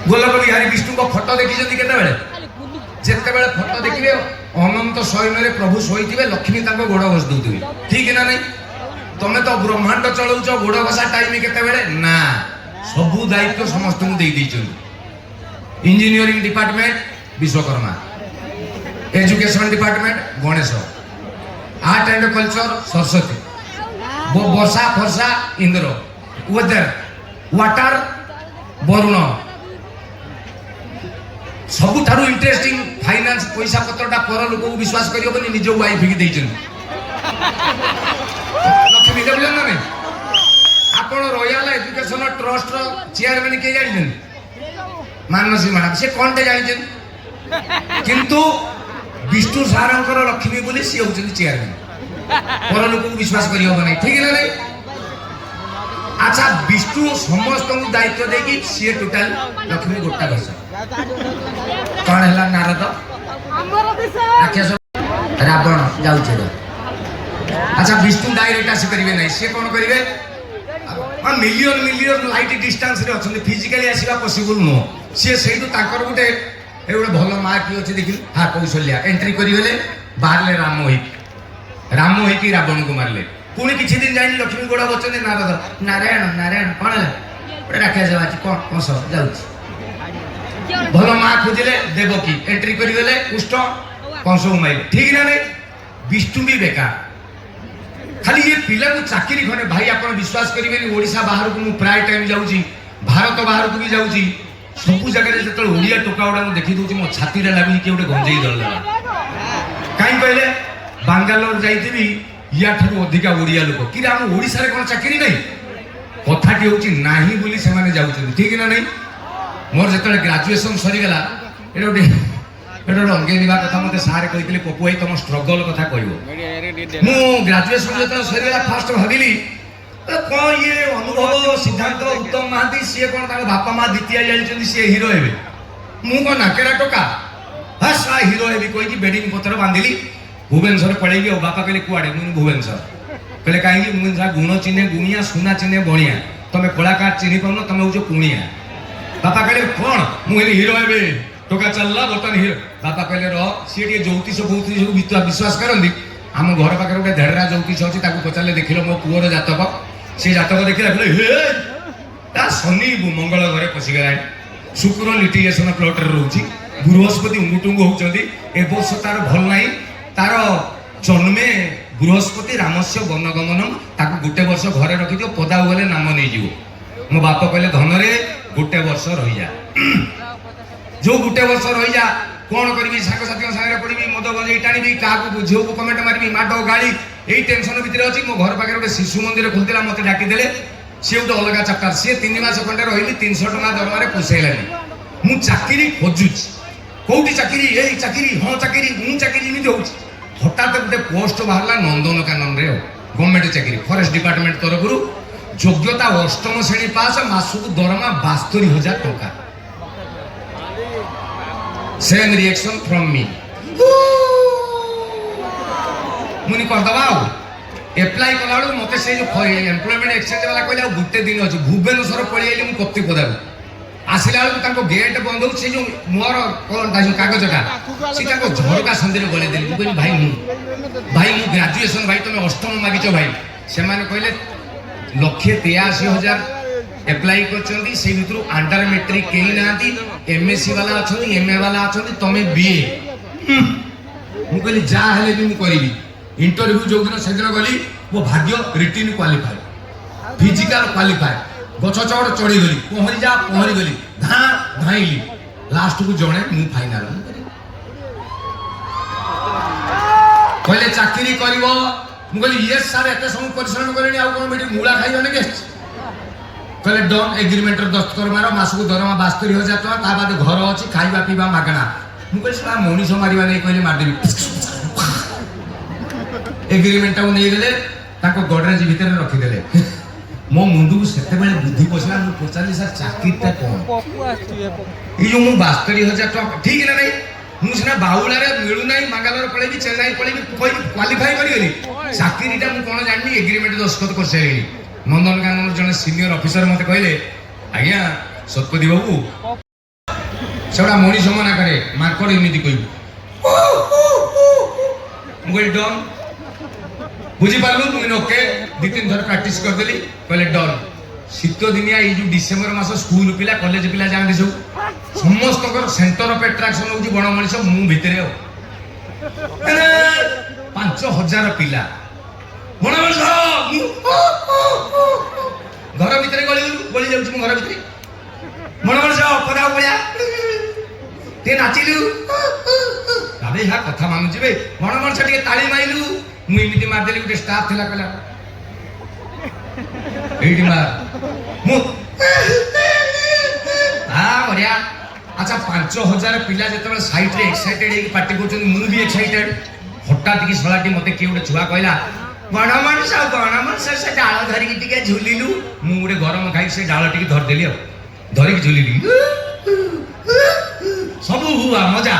गोलक बिहारी विष्णु को फोटो देखी जिते फोटो देखिए अनंत शयन प्रभु शोथे लक्ष्मी गोड़ घस दौथे ठीक ना नहीं तुम्हें तो ब्रह्मांड चलाउच गोड़ घसा टाइम केते ना सबू दायित्व समस्त engineering department Vishwakarma education department Ganesh art and culture Saraswati वर्षा फर्षा इंद्र वेदर वाटर वरुण सबुठारु इंटरेस्टिंग फाइनान्स पैसा पत्रटा पर लोक विश्वास करियोबनी निज वाइफ की देइछन लक्ष्मी देबलन ना नहीं आपण रॉयल एजुकेशन ट्रस्ट रो चेयरमैन के जानिछन मानसी मैडम से कोनटे जानिछन किंतु विष्णु सारंकर लक्ष्मी बोली सी होछन चेयरमैन पर लोक विश्वास करियोबनी ठीक ना नहीं अच्छा विष्णु समस्त दायित्व देकी सी टोटाल लक्ष्मी गोटा घस कौन है नारद राक्षस रावण जाऊे अच्छा विष्णु डायरेक्ट आसी करेंगे नहीं सी कौन करेंगे मिलियन मिलियन लाइट डिस्टेंस रे अच्छा फिजिकली आसवा पॉसिबल नुह सी से गोटे गोटे भल माँ किए अच्छे देखिए हाँ कौशल्या एंट्री करगले बाहर राम हो रावण को मारे पुणी किसी दिन जाए लक्ष्मी गोड़ा बच्चे नारद नारायण नारायण कौन है गोटे राक्षस आज कौन कंस जाऊँ भल माँ खोजिले देवकी एंट्री करगले कुष्ठ कंस को मारे ठीक ना नहीं विष्णु भी बेकार खाली ये पिला को चाकरी खने भाई आप विश्वास करेंगे ओडिशा बाहर को प्राय टाइम जाऊँगी भारत बाहर को भी जाऊँगी सबू जगह जो ओडिया टोका गुड़ा देखी दूसरी मो छाती लगे किए गोटे गंजेई दल कहीं कहले बांगालोर जाइबी या ठारू अधिका ओडिया लोक कि आम ओडिशा रे कोन चाकरी नहीं कथाटी होची नाही बोली से माने जाउछन ठीक ना नहीं मोर जतले ग्रेजुएशन सरीगला एटा गोटे अंगे निभा कथा मते सारे कहितले पपु भाई तुम स्ट्रगल कथा कहबो मु ग्रेजुएशन जतले सरीगला फास्ट भाबिली कौन ये अनुभव सिद्धांत उत्तम महांती सी कौन बापा माँ द्वितीय जाइछन सी हीरो हेबे मु को नाकेरा टोका हा सा हीरो हेबी कहि बेडिंग पत्र बांधिली भुवनेश्वर पड़ेगी और बापा कहले कुआड़े मुझे भुवनेश्वर कहले कहीं मुझे गुण चिन्हे गुणिया सुना चिन्हे बणिया तुम्हें कलाकार चिन्ह पाऊन तुम हूँ पुणिया बापा कहले कौन मुझे हीरो हे टोका चलला बर्तमान हीरो बापा कहले सी ज्योतिष फौतिष विश्वास करती आम घर पाखे गोटे धेड़रा ज्योतिष अच्छी पचारे देख लो मो पुअर जातक सी जातक देखला कहले शनि मंगल घरे पशिगला शुक्र लिटिगेशन प्लॉट रोचे बृहस्पति उंगुटुंगु होती ए वर्ष तार भल ना तार जन्मे बृहस्पति रामस्य वनगमनम ताको गोटे वर्ष घरे रखी दियो पदा गले नाम नहीं जीव मो बाप कहले धन रे गोटे वर्ष रही जा जो गोटे वर्ष रही जा कौन करी सांग साथी सागर पड़ी मद गंजे टाणी क्या झील को कमेंट मारि माड गाड़ी यही टेंशन भितर अच्छी मो घर पाखे गोटे शिशु मंदिर खोलता मत डाकिदे सी गोटे अलग चैप्टर सी 3 मास खंडे रही 300 टका दरमार पोषेलानी मु चाकरी खोजुची कौटी चाकरी ए चाकरी हाँ चाकरी मु चाकरी इमिति होउची हठात गोटे पोस्ट बाहर नंदनकानन रे गवर्नमेंट चाकरी फॉरेस्ट डिपार्टमेंट तरफ योग्यता 8म श्रेणी पास मासक दरमा 72,000 टका सेम रिएक्शन फ्रॉम मी मुनि करदबा एप्लाई कला मत से जो एम्प्लॉयमेंट एक्सचेंज वाला कहले गोटे दिन अच्छे भुवनेश्वर पड़ी आई कत्ती पदा आसला बेलू गेट बंद हो जो मोर कागजटा सी झरका सन्धि गले देली कहली भाई मु ग्रेजुएशन भाई तुम 8म मागिच भाई से कहले 1,83,000 एप्लाई कर अंडर मेट्रिक कहीं ना एमएससी वाला अच्छा एमए वाला अच्छा तुम बीए मुझे जहाँ भी करी इंटरव्यू जो दिन से दिन गली मो भाग्य रिटिन क्वालिफाई फिजिकल क्वालिफाई गछ चढ़ चढ़ी गली पहरी जा पहरी गली धाइली लास्ट को जड़े मु फाइनाल कहले चाकरी कर कहली ये सार एत समय परिश्रम करें आउ कौन बेटी मूला खाइबे गेस्ट कहले डन एग्रीमेंट दस्तखत मार मासक दरमा 72,000 टका ता बाद घर अच्छी खाइबा पीवा मागणा मुझे मनीष मारिबा नहीं कहले मारदेवी एग्रीमेंट नहीं गले गडरेज भितर रखीदे मो मुंडू से बुद्धि पशिला पचारि सर चाकरीटा कौन ये जो 72,000 टका ठीक ना नहीं मुझे बाउला मिलूना मंगालोर पड़ेगी चेन्नई पड़ेगी क्वालिफाई करी चाकरीटा मुझे कौन जानी एग्रीमेंट दस्तखत कर सारे नंदनकानन जन सीनियर ऑफिसर मत कहले आज्ञा सतपति बाबू ସେଗୁଡ଼ା ମଣିଷ ମନା କରେ ମାଙ୍କଡ଼ ଏମିତି କହିବୁ ମୁଁ କହିଲି ଡନ୍ ବୁଝିପାରିଲୁ ମୁଁ ଓକେ 2-3 ଥର ପ୍ରାକ୍ଟିସ କରିଦେଲି କହିଲେ ଡନ୍ ଶୀତ ଦିନିଆ ଏଇ ଯୋଉ ଡିସେମ୍ବର ମାସ ସ୍କୁଲ ପିଲା କଲେଜ ପିଲା ଯାଆନ୍ତି ସବୁ ସମସ୍ତଙ୍କର ସେଣ୍ଟର ଅଫ ଆଟ୍ରାକ୍ସନ ହଉଛି ବଣ ମଣିଷ ମୁଁ ଭିତରେ ଆଉ 5,000 ପିଲା ବଣ ମଣିଷ ଘର ଭିତରେ ଗଳି ଯାଉଛି ମୁଁ ଘର ଭିତରେ ବଣ ମଣିଷ ପଦା ଭଳିଆ ଟିକେ ନାଚିଲୁ ଆରେ ଏହା କଥା ମାନୁଛି ବେ ବଣ ମଣିଷ ଟିକେ ତାଳି ମାଇଲୁ ମୁଁ ଏମିତି ମାରିଦେଲି ଗୋଟେ ଷ୍ଟାଫ ଥିଲା କହିଲା ଏଇଠି ମାର ମୁଁ ବଢିଆ ଆଚ୍ଛା 5,000 ପିଲା ଯେତେବେଳେ ସାଇଡରେ ଏକ୍ସାଇଟେଡ ହେଇକି ପାର୍ଟି କରୁଛନ୍ତି ମୁଁ ବି ଏକ୍ସାଇଟେଡ ହଠାତ୍ କି ଶଳାଟି ମତେ କିଏ ଗୋଟେ ଛୁଆ କହିଲା ବଣ ମଣିଷ ସେ ଡାଳ ଧରିକି ଟିକେ ଝୁଲିଲୁ ମୁଁ ଗୋଟେ ଗରମ ଖାଇକି ସେ ଡାଳ ଟିକେ ଧରିଦେଲି ଆଉ ଧରିକି ଝୁଲିଲି ସବୁ ହୁଆ ମଜା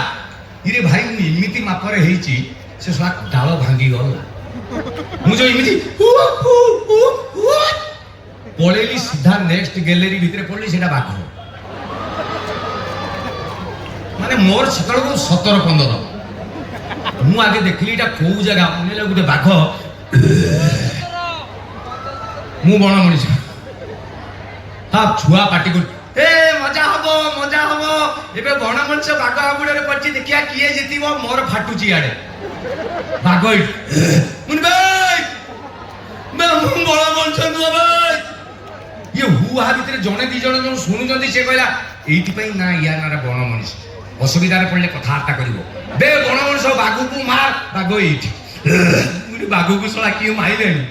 ଇରେ ଭାଇ ମୁଁ ଏମିତି ମାପରେ ହେଇଛି ସେ ଶଳା ଡାଳ ଭାଙ୍ଗି ଗଲା ମୁଁ ଯୋଉ ଏମିତି ପଳେଇଲି ସିଧା ନେକ୍ସଟ ଗ୍ୟାଲେରୀ ଭିତରେ ପଡିଲି ସେଟା ବାଘ ମାନେ ମୋର ସେତେବେଳକୁ 17-15 ମୁଁ ଆଗେ ଦେଖିଲି ଏଇଟା କୋଉ ଜାଗା ଅନେଇଲା ଗୋଟେ ବାଘ ମୁଁ ବଣ ମଣିଷ ତା ଛୁଆ ପାଟି କରୁ ଏ ମଜା ହବ ଏବେ ବଣ ମଣିଷ ବାଘ ଆଗୁଡରେ ପଡିଛି ଦେଖିଆ କିଏ ଜିତିବ ମୋର ଫାଟୁଛି ଇଆଡେ ବାଘ ମୁଁ ବଣ ମଣିଷ ନୁହ ଭାଇ ଇଏ ହୁହା ଭିତରେ ଜଣେ 2 ଜଣ ଯୋଉ ଶୁଣୁଛନ୍ତି ସେ କହିଲା ଏଇଥିପାଇଁ ନା ୟା ନାଁ ବଣ ମଣିଷ ଅସୁବିଧାରେ ପଡ଼ିଲେ କଥାବାର୍ତ୍ତା କରିବ ବେ ବଣ ମଣିଷ ବାଘକୁ ମାର ବାଘ ଏଇଠି ବାଘକୁ ଶଳା କିଏ ମାଇଲେଣି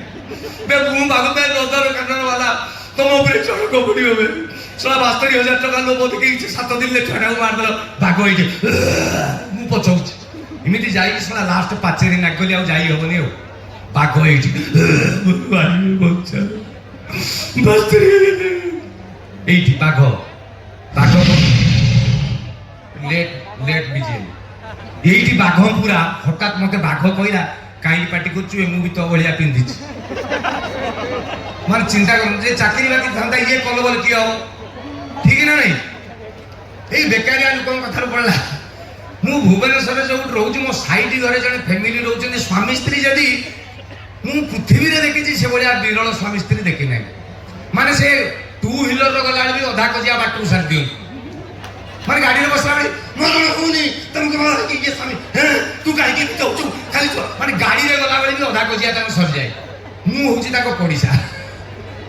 ବେ ମୁଁ ବାଘ ପାଇଁ ନଦର କାନର ବାଲା ତମ ଉପରେ ଚଢକ ପଡିବ ବେ ଶଳା 72,000 ଟଙ୍କା ଲୋଭ ଦେଖେଇଛି 7 ଦିନରେ ଛୁଆଟାକୁ ମାରିଦେଲ ବାଘ ଏଇଠି ମୁଁ ପଛଉଛି ଏମିତି ଯାଇକି ଶଳା ଲାଷ୍ଟ ପାଚେରୀ ନାଗଲି ଆଉ ଯାଇ ହବନି ଆଉ ବାଘ ଏଇଠି এইটি বাঘ বাঘ লেট বিজেলি এইটি বাঘ পুরা হঠাৎ মতে বাঘ কইলা কাই পাটি করছু মু বি তো ভলিয়া পিন্ধিছি মানে চিন্তা করুন যে চাকরি বাকরি ধান্দা ইয়ে কল বলে কি হব ঠিক না নাই এই বেকারিয়া লোকଙ୍କ କଥାରେ ପଡିଲା ମୁଁ ଭୁବନେଶ୍ୱରରେ ଯୋଉଠି ରହୁଛି ମୋ ସାଇଡ ଘରେ ଜଣେ ଫ୍ୟାମିଲି ରହୁଛନ୍ତି ସ୍ୱାମୀ ସ୍ତ୍ରୀ ଯଦି ମୁଁ ପୃଥିବୀରେ ଦେଖିଛି ସେଭଳିଆ ବିରଳ ସ୍ୱାମୀ ସ୍ତ୍ରୀ ଦେଖି ନାହିଁ ମାନେ ସେ 2 ହ୍ୱିଲର ଗଲାବେଳେ ବି ଅଧା କଜିଆ ବାଟକୁ ସାରି ଦିଅନ୍ତି ମାନେ ଗାଡ଼ିରେ ବସିଲା ବେଳେ ମନ ହଉନି ତମକୁ ଇଏ ସ୍ୱାମୀ ତୁ କାହିଁକି ଯାଉଛୁ ଖାଲି ମାନେ ଗାଡ଼ିରେ ଗଲାବେଳେ ବି ଅଧା କଜିଆ ତାଙ୍କୁ ସରିଯାଏ ମୁଁ ହଉଛି ତାଙ୍କ ପଡ଼ିଶା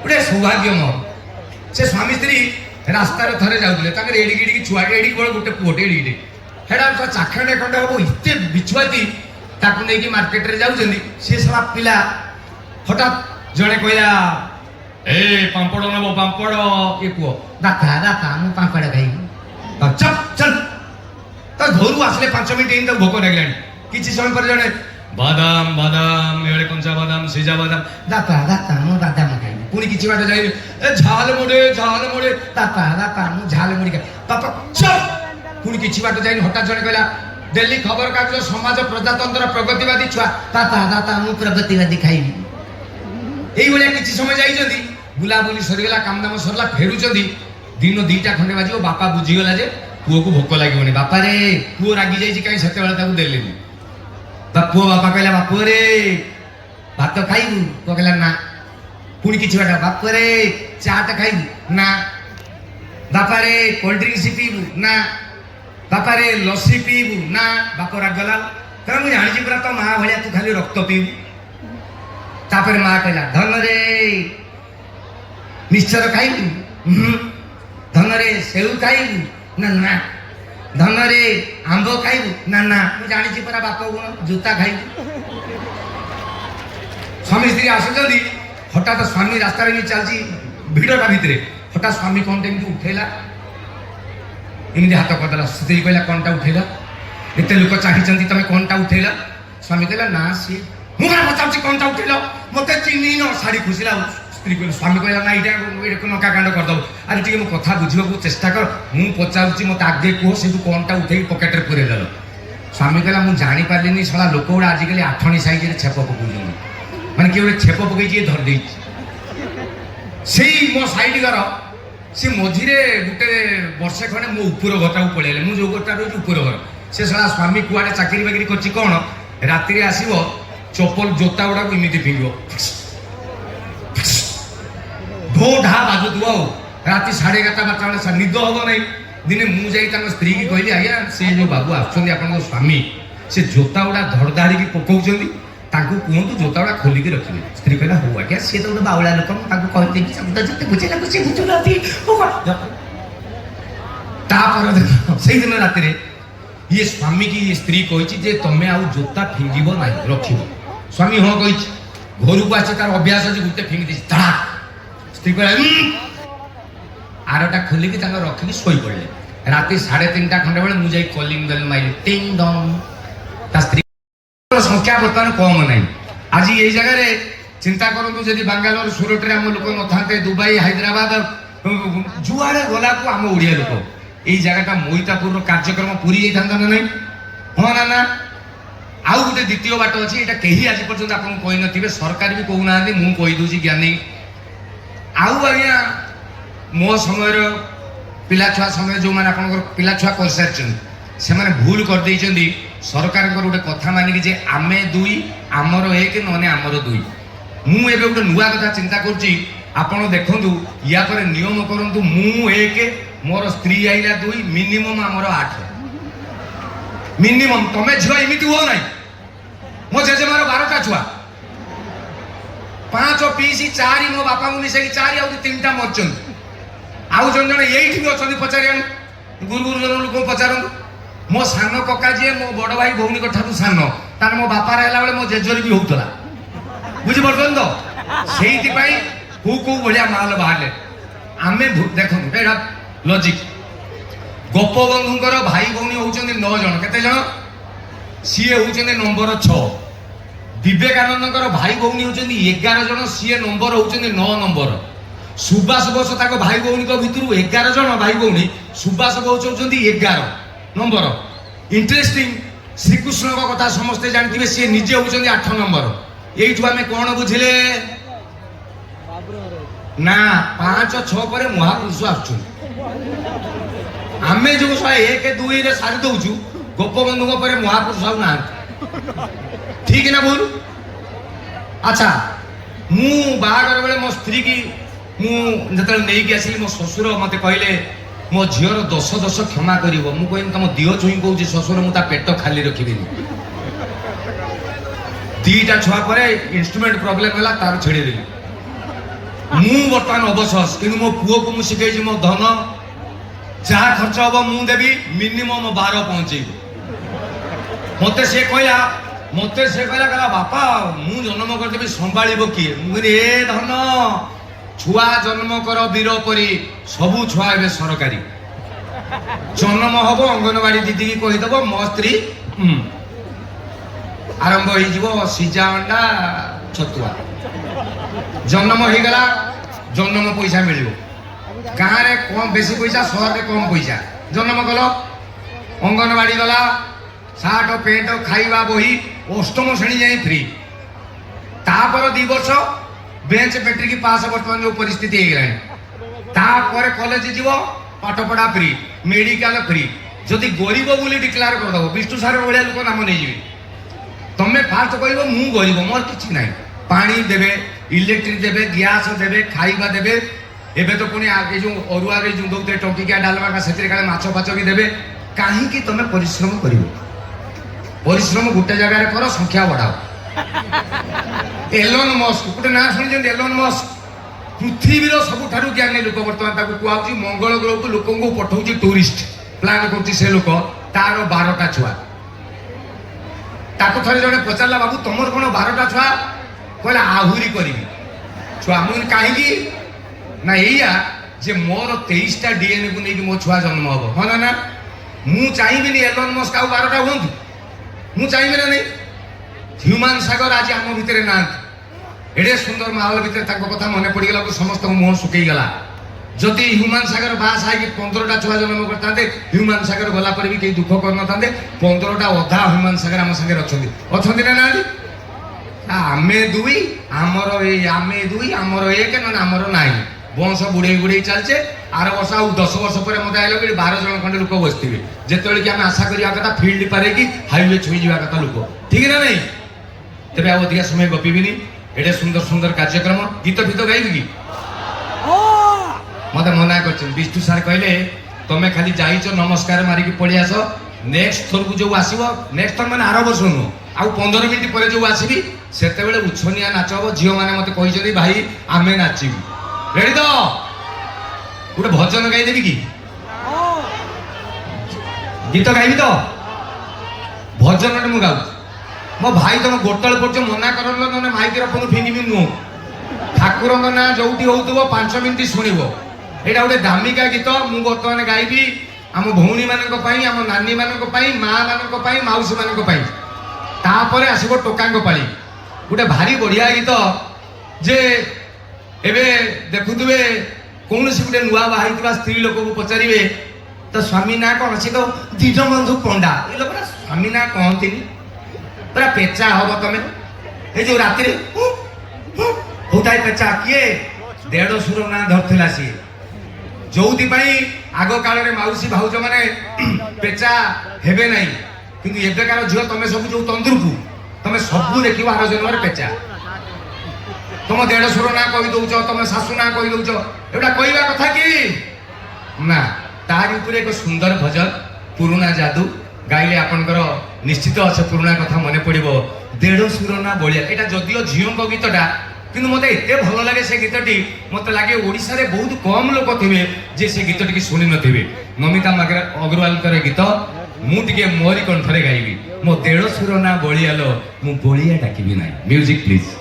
ଗୋଟେ ସୌଭାଗ୍ୟ ମୋର ସେ ସ୍ୱାମୀ ସ୍ତ୍ରୀ ରାସ୍ତାରେ ଥରେ ଯାଉଥିଲେ ତାଙ୍କର ଏଡ଼ିକି ଏଡ଼ିକି ଛୁଆ ଏଡ଼ିକି ବଡ଼ ଗୋଟେ ପୁଅଟେ ଏଡ଼ିକିଟେ ହେଟା ଚାଖଣ୍ଡେ ଖଣ୍ଡେ ହବ ଏତେ ବିଛୁଆତି ତାକୁ ନେଇକି ମାର୍କେଟରେ ଯାଉଛନ୍ତି ସେ ସାରା ପିଲା ହଠାତ୍ ଜଣେ କହିଲା ଏ ପାମ୍ପଡ଼ ନବ ପାମ୍ପଡ଼ ଏ ପୁଅ ଦାତା ମୁଁ ପାମ୍ପଡ଼ ଖାଇବି ଚପ୍ ଚାଲ ତା ଘରୁ ଆସିଲେ 5 ମିନିଟ୍ ଏମିତି ତାକୁ ଭୋକ ଲାଗିଲାଣି କିଛି ସମୟ ପରେ ଜଣେ ବାଦାମ ଏଡ଼େ କଞ୍ଚା ବାଦାମ ସିଝା ବାଦାମ ଦାତା ମୁଁ ବାଦାମ ଖାଇବି ପୁଣି କିଛି ବାଟ ଯାଇନି ଏ ଝାଲ ମୁଢ଼ି ଦାତା ମୁଁ ଝାଲ ମୁଢ଼ି ଖାଇବି ବାପା ଚପ୍ ପୁଣି କିଛି ବାଟ ଯାଇନି ହଠାତ୍ ଜଣେ କହିଲା ଦିଲ୍ଲୀ ଖବର କାଗଜ ସମାଜ ପ୍ରଜାତନ୍ତ୍ର ପ୍ରଗତିବାଦୀ ଛୁଆ ଦାତା ମୁଁ ପ୍ରଗତିବାଦୀ ଖାଇବି এইভাবে কিছু সময় যাইଛନ୍ତି ବୁଲାବୁଲି ସରିଗଲା କାମଦାମ ସରିଲା ଫେରୁଛନ୍ତି ଦିନ 2ଟା ଖଣ୍ଡେ ବାଜିବ ବାପା ବୁଝିଗଲା ଯେ ପୁଅକୁ ଭୋକ ଲାଗିବନି ବାପାରେ ପୁଅ ରାଗି ଯାଇଛି କାହିଁ ସେତେବେଳେ ତାକୁ ଦେଲେନି ତା ପୁଅ ବାପା କହିଲା ବାପୁରେ ଭାତ ଖାଇବୁ ପୁଅ କହିଲା ନା ପୁଣି କିଛି ବାଟ ବାପରେ ଚାଟ ଖାଇବୁ ନା ବାପାରେ କୋଲ୍ଡ ଡ୍ରିଙ୍କସ ପିଇବୁ ନା ବାପାରେ ଲସି ପିଇବୁ ନା ବାପ ରାଗଲା କାରଣ ମୁଁ ଜାଣିଛି ପୁରା ତ ମା ଭଳିଆ ତୁ ଖାଲି ରକ୍ତ ପିଇବୁ ତାପରେ ମା କହିଲା ଧନରେ ମିକ୍ସଚର ଖାଇବୁ ଧନରେ ସେଉ ଖାଇବୁ ନା ଧନରେ ଆମ୍ବ ଖାଇବୁ ନା ମୁଁ ଜାଣିଛି ପରା ବାପ ଗୁଣ ଜୁତା ଖାଇବୁ ସ୍ୱାମୀ ସ୍ତ୍ରୀ ଆସୁଛନ୍ତି ହଠାତ୍ ସ୍ୱାମୀ ରାସ୍ତାରେ ବି ଚାଲିଛି ଭିଡ଼ଟା ଭିତରେ ହଠାତ୍ ସ୍ୱାମୀ କଣଟା ଏମିତି ଉଠେଇଲା ଏମିତି ହାତ କରିଦେଲା ସ୍ତ୍ରୀ କହିଲା କଣଟା ଉଠେଇଲା ଏତେ ଲୋକ ଚାହିଁଛନ୍ତି ତମେ କଣଟା ଉଠେଇଲା ସ୍ୱାମୀ କହିଲା ନା ସିଏ ମୁଁ କଣ ପଚାରୁଛି କଣଟା ଉଠେଇଲ ମତେ ଚିହ୍ନିନ ଶାଢ଼ୀ ଖୁସିଲା ସ୍ତ୍ରୀ କହିଲେ ସ୍ୱାମୀ କହିଲା ନା ଏଇଟା ନକା କାଣ୍ଡ କରିଦେବ ଆରେ ଟିକେ ମୋ କଥା ବୁଝିବାକୁ ଚେଷ୍ଟା କର ମୁଁ ପଚାରୁଛି ମତେ ଆଗେ କୁହ ସେଇଠୁ କଣଟା ଉଠେଇକି ପକେଟରେ ପୁରେଇ ଦେଲ ସ୍ୱାମୀ କହିଲା ମୁଁ ଜାଣିପାରିଲିନି ଶଳା ଲୋକ ଗୁଡ଼ା ଆଜିକାଲି ଆଠଣି ସାଇଜରେ ଛେପ ପକଉଛନ୍ତି ମାନେ କିଏ ଗୋଟେ ଛେପ ପକେଇଛି ଧରିଦେଇଛି ସେଇ ମୋ ସାଇଡ ଘର सी मझिरे गोटे वर्षे खंडे मो उपर घरटा को पलैले मु जो घरटा रही उपर घर से सारा स्वामी कुआड़े चाकरी बाकरी करछि कौन राति आसब चप्पल जोता गुड़ा को इमिति फिंगो ढो ढा बाजुथो राति 11:30 बेले निद हम ना दिने मुझे स्त्री की कहली आज्ञा से जो बाबू आसुँच आप स्वामी से जोता गुड़ा धड़धाड़ी पकाउं कहतु जोता गुड़ा खोलिकी रखिए स्त्री कहला हो आज्ञा सी तो गोटे बाउला लोक कहते बुझेगा बुझुना से दिन राति ये स्वामी की ये स्त्री कही तुम्हें आउ जोता फिंगब ना रख स्वामी हाँ कही घर को आसी तार अभ्यास अच्छे गोटे फिंगी दी स्त्री कह आरटा खोलिकी रखिकी शोई पड़े राति 3:30 खंडे बेले मुझे कलिंग बेल माइली टिंग डंग स्त्री संख्या बर्तमान कम ना आज ये जगह चिंता करूँ जब बांगालोर सूरत में आम लोक न था दुबई हैदराबाद जुआड़े गला को आम ओडिया लोक यही जगह मोहितापुर कार्यक्रम पूरी जाता ना नहीं हाँ ना ना आउ गोटे द्वितीय बाट अच्छी यहाँ कहीं आज पर्यटन आपको कही नथिबे सरकार भी कहूना मुझे कहीदे ज्ञानी आउ आज्ञा मो समय पिला छुआ समय जो मैंने आप पिला छुआ कर सारी से मैंने भूल कर देइछन्ती सरकार गोटे कथा मानिकी जे आमे दुई आमर एक नने आमर दुई मु एबे गोटे नुआ कथा चिंता करुच्ची आपण देखंतु या पर नियम करंतु मु एक मोर स्त्री आइला दुई मिनिमम आमर 8 मिनिमम तमे झियो एमिति हो नाही मो जेजेमार 12टा छुआ 5 पीसी 4 मो बापा को मिसेकी 4 आउ 3टा मरचन आउ जन जन एठी भी अछंती पचारियान गुरु गुरु जन लोक पचारन मो सान कका जी मो बड़ भाई भौणी ठार सान तार मो बापा रहला बेले मो जेजरी भी होउतला बुझी पड़छन तो सेहिति पई को बढ़िया माल बाहरले आमे देखो एटा लॉजिक गोपबंधुंकर भाई भौणी होउचंदी 9 जन केते जन सीए होउचंदी नंबर 6 विवेकानंदकर भाई भौणी होउचंदी 11 जन सीए नंबर होउचंदी 9 नंबर सुभाष बोस ताको भाई भौणी को भितरु 11 जन भाई भौणी सुभाष बोस होउचंदी 11 नंबर इंटरेस्टिंग श्रीकृष्ण को कथा समस्ते जानते सी निजे होउचंदी 8 नंबर एठू आमे कोन बुझिले ना 5-6 पर महापुरुष आसुँ आमे जो 1-2 रे सारी दउचु गोपबंधु पर महापुरुष आउ ना ठीक ना बोल अच्छा मु बागर बेले मो स्त्री की मु जतल नहीं कि आसी मो ससुर मते कहले मो झीर 10 क्षमा करिवो मु कहन तुम दियो छुई कहूँ ससुर मु ता पेट खाली रखिबिनी 2टा छुआ पर इंस्ट्रूमेंट प्रॉब्लम होला तार छेड़ी देली मु बर्तमान अवसस कि मो पुओ को मु शिखै मो धन जहाँ खर्च हम मु देवी मिनिमम 12 पहुंचेबो मते से कहला बापा मु जन्म करदेवी संभाळिबो किए मु ए धन छुआ जन्म कर वीर परी सबू छुआ ए सरकारी जन्म हम अंगनवाड़ी दीदी की कहीदेव मो स्त्री आरंभ हो सिजा अंडा छतुआ जन्म हो गला जन्म पैसा मिल गाँव में कम बेसी पैसा सहर में कम पैसा जन्म कल अंगनवाड़ी गला सार्ट पेंट खाइबा बही 8म श्रेणी जाए फ्री तापर 2 वर्ष बेंच मेट्रिक पास बर्तमान जो परिस्थिति होगलानी कॉलेज जीव पाठ पढ़ा फ्री मेडिकल फ्री जदि गरीब बोली डिक्लेयर करदेव विष्णु सार भाया लोक नाम नहीं तमें फास्ट कह मु गरीब मोर कि ना पानी देवे इलेक्ट्रिक देवे गैस देवे खाइबा देवे एबे तो पुणी जो अरुआ जो दौते टंकिया डालमा का से माछ फाच भी देवे कहीं तुम परिश्रम कर परिश्रम गोटे जगार कर संख्या बढ़ाओ एलोन मस्क गोटे ना शुणी एलोन मस्क पृथ्वीर सबुठ ज्ञानी लोक बर्तमान कहूँ मंगल ग्रह को लोक पठाऊँ टूरिस्ट प्लान कर लोक तार 12टा छुआ ताको थरे जने पचारला बाबू तुमर कौन 12टा छुआ कहला आहुरी करी छुआ मुझे कहीं ना या जे मोर 23टा डीएनए को लेकिन मो छुआ जन्म हम हाँ ना मु चाहिए एलोन मस्क आउ 12टा हूँ मु चाहिए ना नहीं ह्यूमान सागर आज आम भितर ना एडे सुंदर माहौल भितर कथा मन पड़गला समस्त मुह सुखई गला जदि ह्यूमान सागर बास है 15टा छुआ जन्म करते ह्यूमान सागर गला पर भी कहीं दुख कर ना 15टा अधा ह्यूमान सागर आम सागर अच्छा ना ना आमे दुई आमर आमे दुई आमर एक ना आमर नाई बंश बुड़े बुड़े चलचे आर वर्ष आउ 10 वर्ष पर मत आइल कि 12 जन खंडे लोक बसथिबे जेतेबेले कि आम आशा करिया कथा फील्ड पारे कि हाईवे छुई जीवा कथा लोक ठीक ना नहीं तेरे आ अधिक समय गपिबिनी एडे सुंदर सुंदर कार्यक्रम गीत गीत गाइबी कि मत मना कर विष्णु सार कहले तुम खाली जाइच नमस्कार मारिकी पड़ी आस नेक्स्ट थर को जो आसो नेक्स्ट थर मैंने आर वर्ष नु आउ 15 मिनिट पर जो आसबि सेते बेले उछनिया नाच हम झील मैंने मत कही भाई आमे नाचबू रेडी तो गोटे भजन गाईदेवी कि गीत गाइबी तो भजन मु गाऊ मो भाई तुम गोटल पड़ मना कर ना माइक्रोफोन फिंगिबी नुह ठाकुर ना जो हो 5 मिनिट शुणव यहाँ गोटे दामिका गीत मु बर्तमान गाइबी आम भौणी मानी आम नानी मानी माँ मानी मौसी मानी तापर आसब टोका पाली गोटे भारी बढ़िया गीत जे एबे देखुवे कौन सी गोटे नुआ बाहर स्त्री लोक को पचारे तो स्वामी ना कौन सी तो दीनबंधु पंडा ये लोग स्वामी ना कहती पूरा पेचा हम तुम ये जो राति होता है पेचा किए 1.5 सुर ना धरला सी जो आग काल मौसी भाउज मैंने पेचा हेबे नहीं किंतु एबेकार झील तुम सब जो तंदुर को तुम सब देख आर जन्म पेचा तुम 1.5 सुर ना कही दौच तुम शाशु ना कही दौच एटा कहवा कथा कि ना तार ऊपर एक सुंदर भजन पुराना जादू गाइले आपनकर निश्चित अच्छे पुराना कथा मन पड़ो 1.5 सुर ना बलिया यहाँ जदिओ झील गीतटा किंतु मत एत भल लगे से गीतटी मत लगे ओडिशा रे बहुत कम लोक थे जे से गीतटी की शुणी नथिबे नमिता अग्रवाल गीत मुझे मोरी कंठरे गाइबी मो 1.5 सुर ना बलियालो मु बलिया डाकिबी ना म्यूजिक प्लीज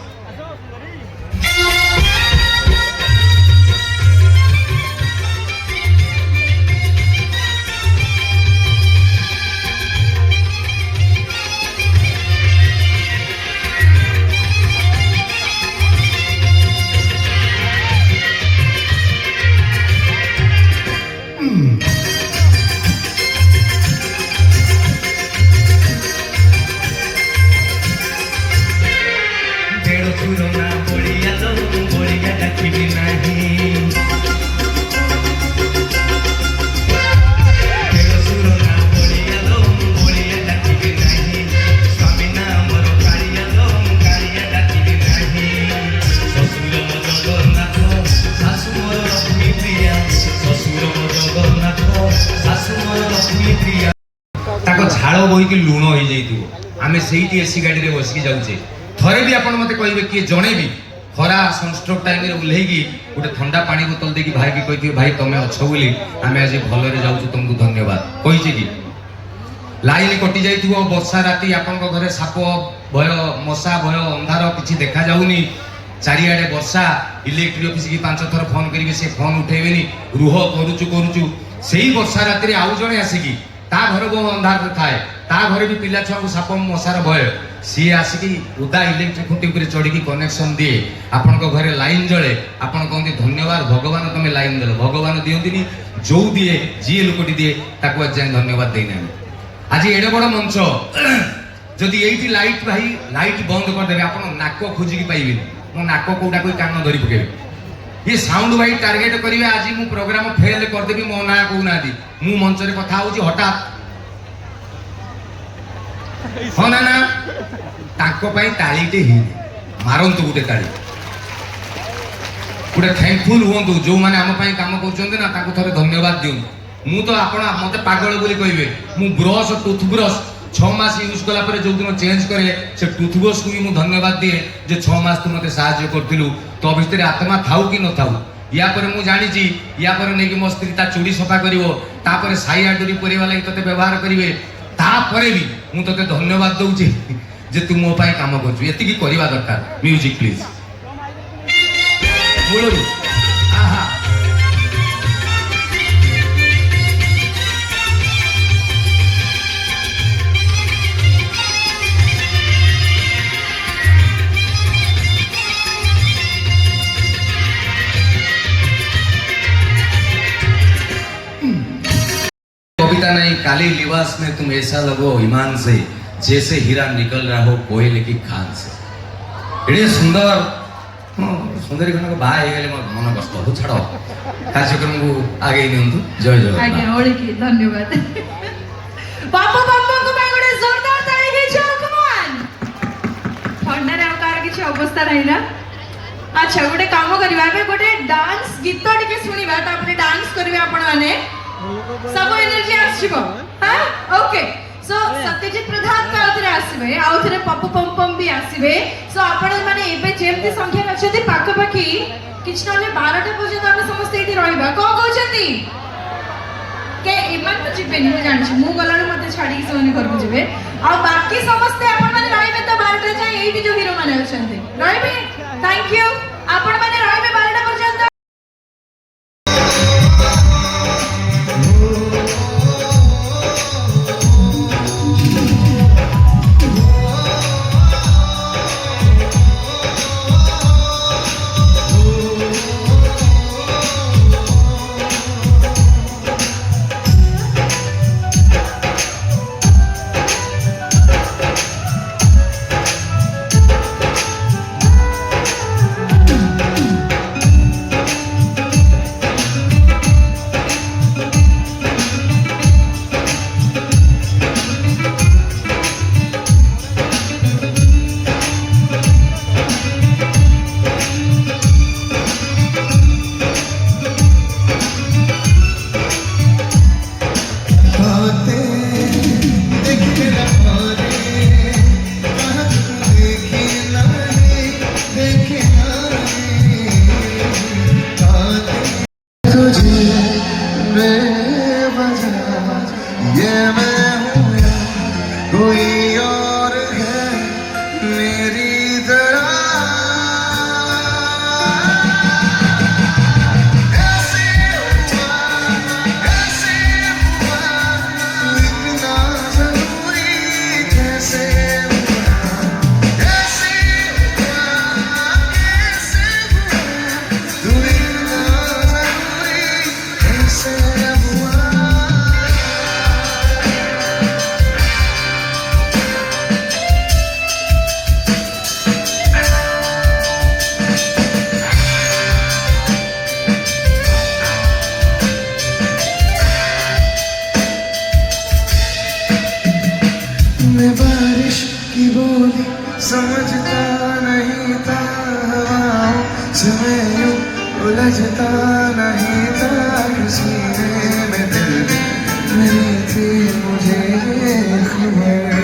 झाड़ बोईक लुण हो जाइए आम से एसी गाड़ी में बसिक जाऊे थे भी आप मत कहे किए जड़े भी खरा सनस्ट्रोक टाइम ओह्लैकी गोटे ठंडा पानी बोतल देकी भाई की कही भाई तुम अच्छ बोली आम आज भलरे जाऊँ तुमको धन्यवाद कही कि लाइन कटि जाइए वर्षा राति आपण घरे साप भय मशा भय अंधार किसी देखा जाऊनी चारिआडे वर्षा इलेक्ट्रिक ऑफिस की 5 थर फोन करेंगे से फोन उठेबेनी रुह करुचु से ही वर्षा राति आउ जड़े आसिकी ता घर बहुत अंधार थाए ता घर भी पिला छुआ को साप मशार भय सी आसिकी उदा इलेक्ट्रिक खुंटी पर चढ़ी कनेक्शन दिए आपण घरे लाइन जले आपण कहते धन्यवाद भगवान तुम लाइन देल भगवान दियंती जो दिए जी लोकटी दिए ताको आज जाए धन्यवाद देना आज एडे बड़ मंच जदि ये लाइट भाई लाइट बंद करदे आप नाक खोजिकी पाइबे मो नाक कौटा कोई कान धरी पकेबे ये साउंड भाई टार्गेट करेंगे आज मु प्रोग्राम फेल करदेवी मो ना कहूना मु मंच रे कथा होची हठात हाँ ना ताको पाई तालीटे ही मारंतु गोटे ताली गोटे थैंकफुल हुंतु जो माने आम पाई काम करछन्ते ना ताको थरे धन्यवाद दिउ मु तो आपण मते पागल बोली कहबे मु ब्रश टूथब्रश 6 मास यूज कला पर जो दिन चेंज करे से टूथब्रश को भी मु धन्यवाद दिए जे 6 मास तू मते साहाय्य करथिलु तो भितर आत्मा थाउ कि न थाउ या पर मु जानि छी या पर नै कि मो स्त्री ता चूड़ी सफा करिवो ता पर साई आडुरी परिवा लागि तते व्यवहार करिवे ता परे भी मु तते धन्यवाद दउ छी जे तू मो पाई काम करछु एति की करबा दरकार म्यूजिक प्लीज बोलो आहा कविता नहीं काली लिबास में तुम ऐसा लगो ईमान से जैसे हीरा निकल रहा हो कोयले की खान से। ये सुंदर सुंदरी खंड को बाय मन कष्ट हो छाड़ कार्यक्रम को आगे नियंतु जय जय आज्ञा ओली की धन्यवाद बापू बापू को मैं गोटे जोरदार ताली के छो कमान ठंडा रे कार किछ अवस्था नहीं ना अच्छा गोटे काम करबा बे गोटे डांस गीत टिके सुनिबा तापर डांस करबे आपण माने सब एनर्जी आछिबो हां ओके सो सत्यजित प्रधान का उतरे आसीबे आउथरे पप्पू पम भी आसीबे सो आपण माने एबे जेमती संख्या अछती पाक पाकी किछ नले 12टा पर्यंत हम समस्त एठी रहइबा को कहउछंती के इमान तो जिबे नि जानि मु गलाने मते छाडी सोने करबु जिबे आ बाकी समस्त आपण माने रहइबे तो 12टा जाय एठी जो हीरो माने अछंती रहइबे थैंक यू आपण माने रहइबे 12टा पर्यंत समझता नहीं था हवाओं से मैं यूं उलझता नहीं था सीने में दिल मेरी थी मुझे ये खबर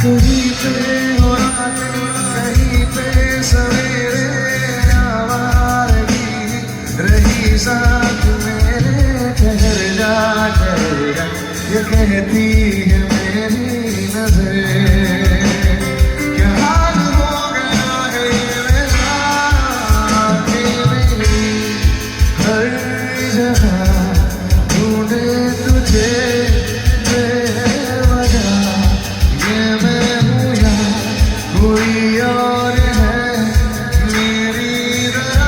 कहीं पे हो रात कहीं पे सवेरे आवारगी रही साथ मेरे ठहर जा ये कहती है मेरी नजर क्या हाल हो गया है ये मेरा कि मेरी हर जगह ढूंढे तुझे बेवजह ये मैं हूँ या कोई और है मेरी तरह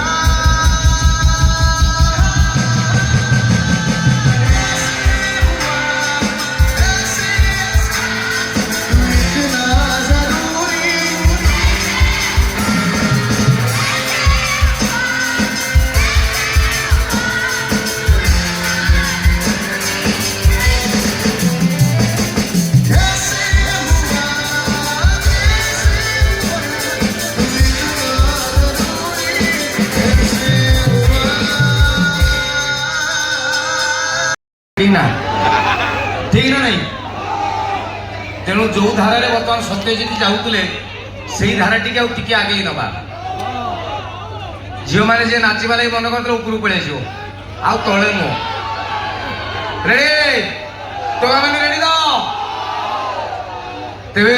ठीक ना नहीं तेणु जो धारा बर्तमान सत्यजित जाऊले से धारा टी आगे नवा झील मैंने जे नाचवा लगे मन करते उपरू पड़े आउ तले नुह रेडी तो मैंने रेडी तो तेरे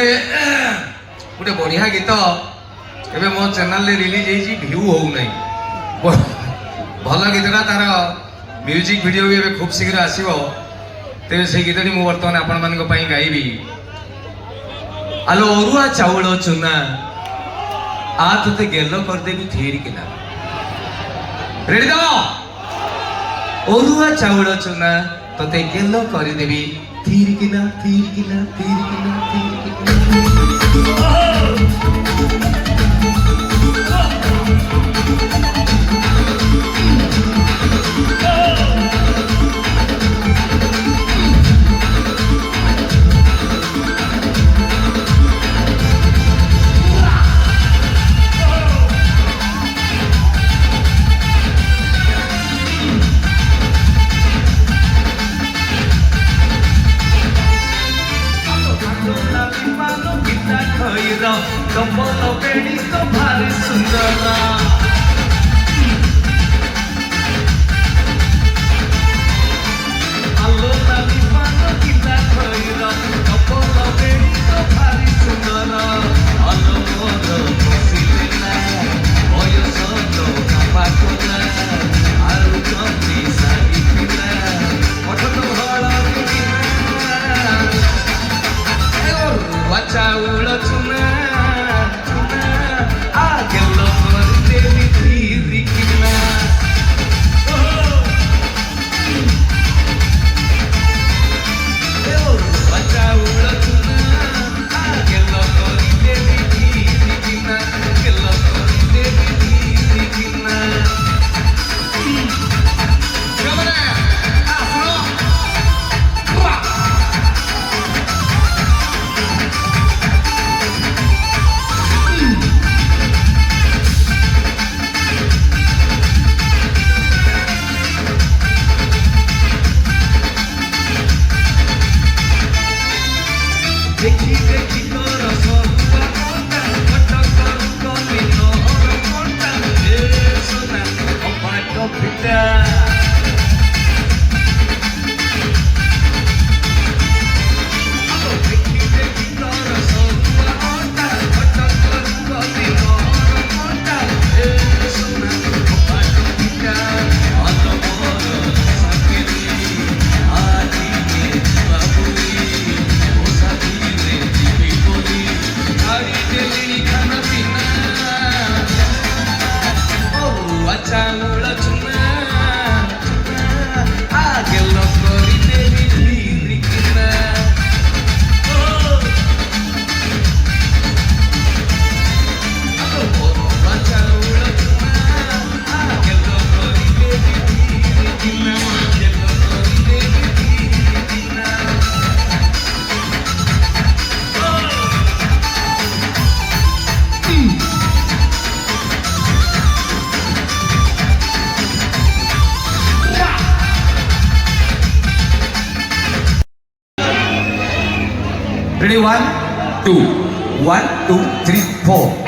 गोटे बढ़िया गीत एवं मो चैनल रिलीज भ्यू हो भल गीतटा तार म्यूजिक वीडियो भी खूब शीघ्र आसो तेरे से गीतटी मु बर्तमान आपण मान गाइबी आलो अरुआ चाउल चुना आ तुते गेलो करदेवी थीर किना रेडी तो अरुआ चाउल चुना तते गेलो करदेवी थीर किना थीर किना थीर किना थीर किना कमल बेड़ी तो भारी सुंदर आलो नाली पानो किता खैर कमल बेड़ी तो भारी सुंदर आलो मोर बसिले ना बयस तो कापाकोला आरु कमी सारी पिला पठन हळ पिला वाचा उळ चुना देखी देखी कर सरुआ कोटा कटक कमी नहर कोटा ए सोना अबाट पिता देखी देखी कर सरुआ कोटा कटक कमी नहर कोटा ए सोना अबाट पिता अन मोर साकेरी आजी के बाबुई खाना पीना अच्छा उड़ा चुना आगे लकड़ी देवी धीरे किना अच्छा उड़ा चुना आगे लकड़ी देवी धीरे किना आगे लकड़ी देवी धीरे किना Ready, 1, 2, 1, 2, 3, 4.